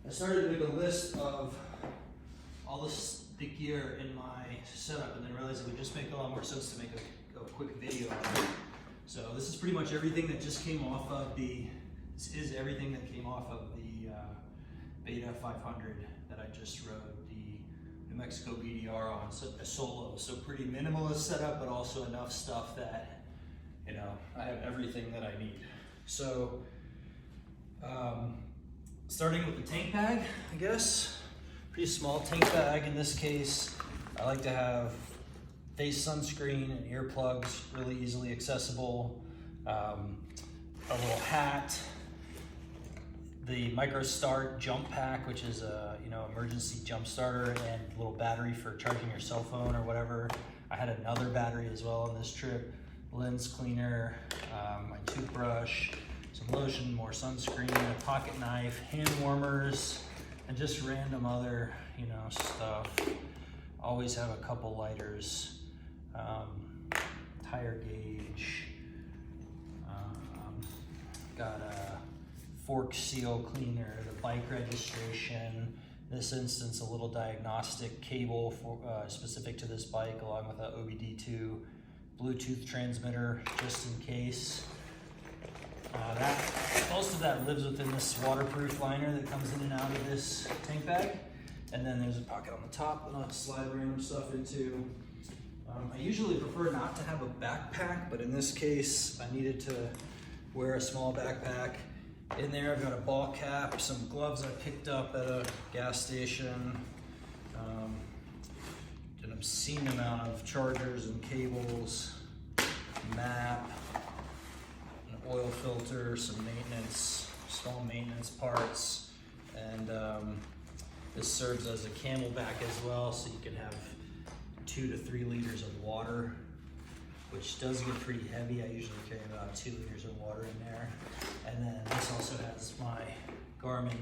I started to make a list of all the gear in my setup, and then realized it would just make a lot more sense to make a quick video on it. So this is pretty much everything that just came off of this is everything that came off of the Beta 500 that I just rode the Mexico BDR on, so a solo. So pretty minimalist setup, but also enough stuff that, you know, I have everything that I need. So starting with the tank bag, I guess. Pretty small tank bag in this case. I like to have face sunscreen and earplugs, really easily accessible. A little hat. The Micro Start jump pack, which is a emergency jump starter, and a little battery for charging your cell phone or whatever. I had another battery as well on this trip. Lens cleaner, my toothbrush, some lotion, more sunscreen, a pocket knife, hand warmers, and just random other, stuff. Always have a couple lighters, tire gauge, got a fork seal cleaner, the bike registration, this instance a little diagnostic cable for specific to this bike, along with a OBD2 Bluetooth transmitter just in case. Most of that lives within this waterproof liner that comes in and out of this tank bag. And then there's a pocket on the top that I'll slide random stuff into. I usually prefer not to have a backpack, but in this case, I needed to wear a small backpack. In there, I've got a ball cap, some gloves I picked up at a gas station, an obscene amount of chargers and cables, map, an oil filter, some maintenance, small maintenance parts, and this serves as a camelback as well, so you can have 2 to 3 liters of water, which does get pretty heavy. I usually carry about 2 liters of water in there. And then this also has my Garmin,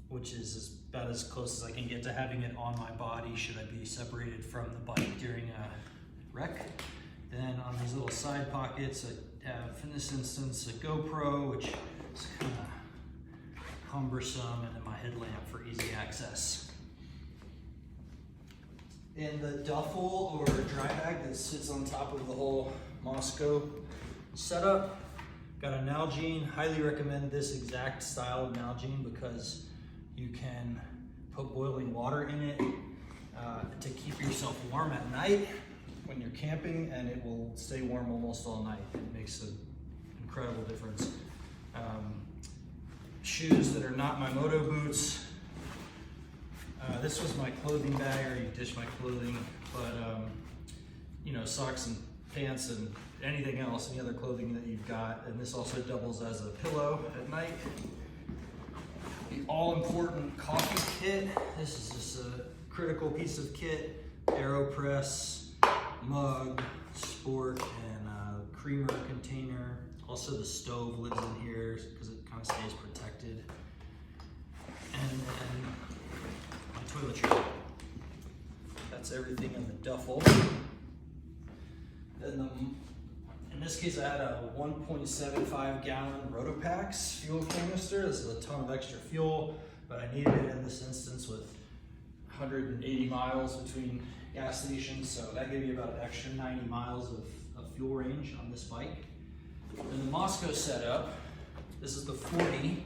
which is about as close as I can get to having it on my body should I be separated from the bike during a wreck. Then on these little side pockets, I have, in this instance, a GoPro, which is kind of cumbersome, and then my headlamp for easy access. In the duffel or dry bag that sits on top of the whole Moscow setup, got a Nalgene. Highly recommend this exact style of Nalgene because you can put boiling water in it to keep yourself warm at night when you're camping, and it will stay warm almost all night. It makes an incredible difference. Shoes that are not my Moto boots. This was my clothing bag. I already ditched my clothing, but socks and pants and anything else, any other clothing that you've got. And this also doubles as a pillow at night. The all-important coffee kit. This is just a critical piece of kit. AeroPress, mug, sport, and a creamer container. Also the stove lives in here because it kind of stays protected. And then toiletry. That's everything in the duffel. Then in this case, I had a 1.75 gallon Rotopax fuel canister. This is a ton of extra fuel, but I needed it in this instance with 180 miles between gas stations, so that gave me about an extra 90 miles of fuel range on this bike. In the Moscow setup, this is the 40.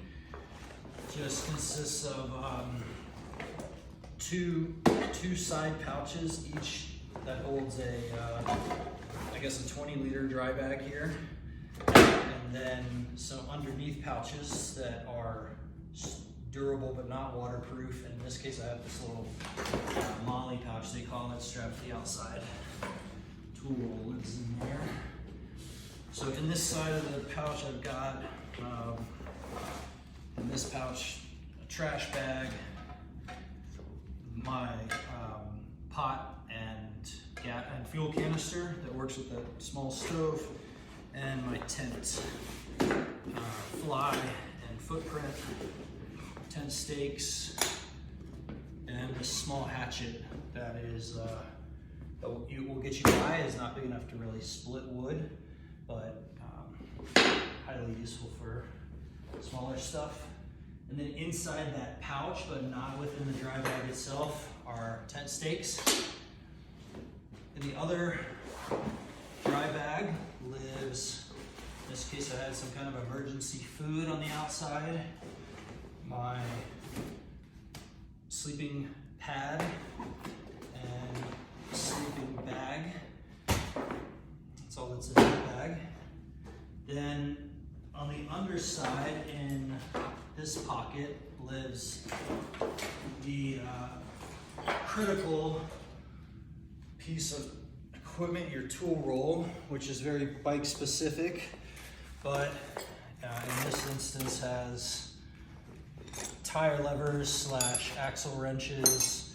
Just consists of two side pouches, each that holds I guess a 20-liter dry bag here, and then some underneath pouches that are durable but not waterproof. And in this case, I have this little molly pouch, they call it, strapped to the outside. Tool lives in there. So in this side of the pouch, I've got in this pouch a trash bag, my pot and fuel canister that works with the small stove, and my tent, fly and footprint, tent stakes, and a small hatchet that is that will get you by. Is not big enough to really split wood, but highly useful for smaller stuff. And then inside that pouch, but not within the dry bag itself, are tent stakes. In the other dry bag lives, in this case I had some kind of emergency food on the outside, my sleeping pad and sleeping bag. That's all that's in that bag. Then on the underside in this pocket lives the critical piece of equipment, your tool roll, which is very bike specific, but in this instance has tire levers / axle wrenches,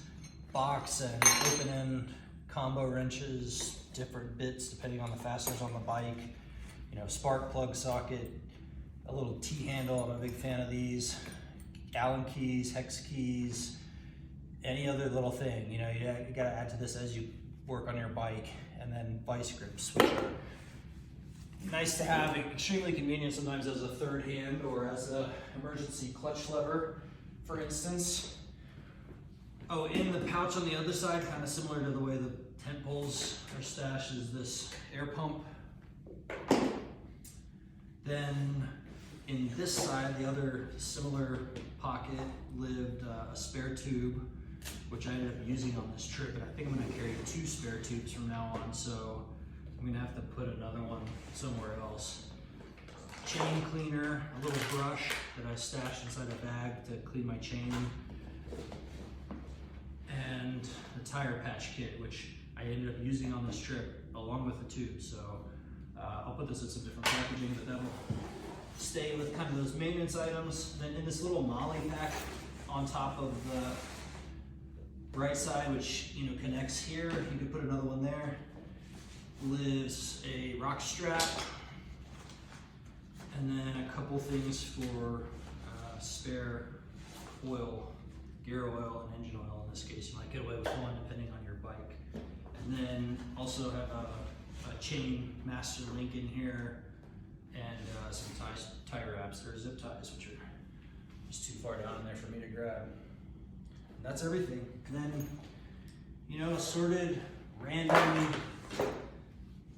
box and open end combo wrenches, different bits depending on the fasteners on the bike, you know, spark plug socket, a little T-handle, I'm a big fan of these, Allen keys, hex keys, any other little thing, you know, you gotta add to this as you work on your bike. And then vice grips, which are nice to have, extremely convenient sometimes as a third hand or as an emergency clutch lever, for instance. Oh, in the pouch on the other side, kind of similar to the way the tent poles are stashed, is this air pump. Then in this side, the other similar pocket, lived a spare tube, which I ended up using on this trip, and I think I'm gonna carry 2 spare tubes from now on, so I'm gonna have to put another one somewhere else. Chain cleaner, a little brush that I stashed inside a bag to clean my chain, and the tire patch kit, which I ended up using on this trip along with the tube. So I'll put this in some different packaging, but that'll stay with kind of those maintenance items. Then in this little molly pack on top of the right side, which, you know, connects here, you could put another one there, lives a rock strap, and then a couple things for spare oil, gear oil and engine oil in this case. You might get away with one depending on your bike. And then also have a chain master link in here, and some tire wraps or zip ties, which are just too far down in there for me to grab. And that's everything. And then, you know, assorted random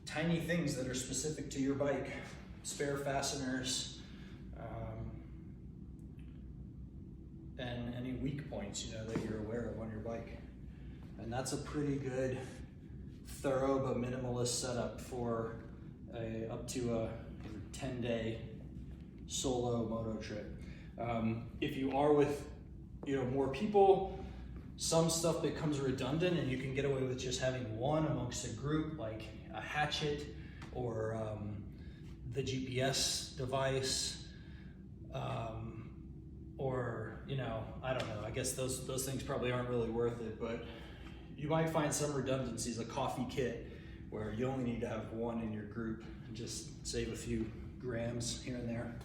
tiny things that are specific to your bike, spare fasteners, and any weak points, you know, that you're aware of on your bike. And that's a pretty good, thorough but minimalist setup for up to a 10-day solo moto trip. If you are with, you know, more people, some stuff becomes redundant, and you can get away with just having one amongst a group, like a hatchet or the GPS device, or, you know, I don't know, I guess those things probably aren't really worth it, but you might find some redundancies, a coffee kit, where you only need to have one in your group and just save a few grams here and there.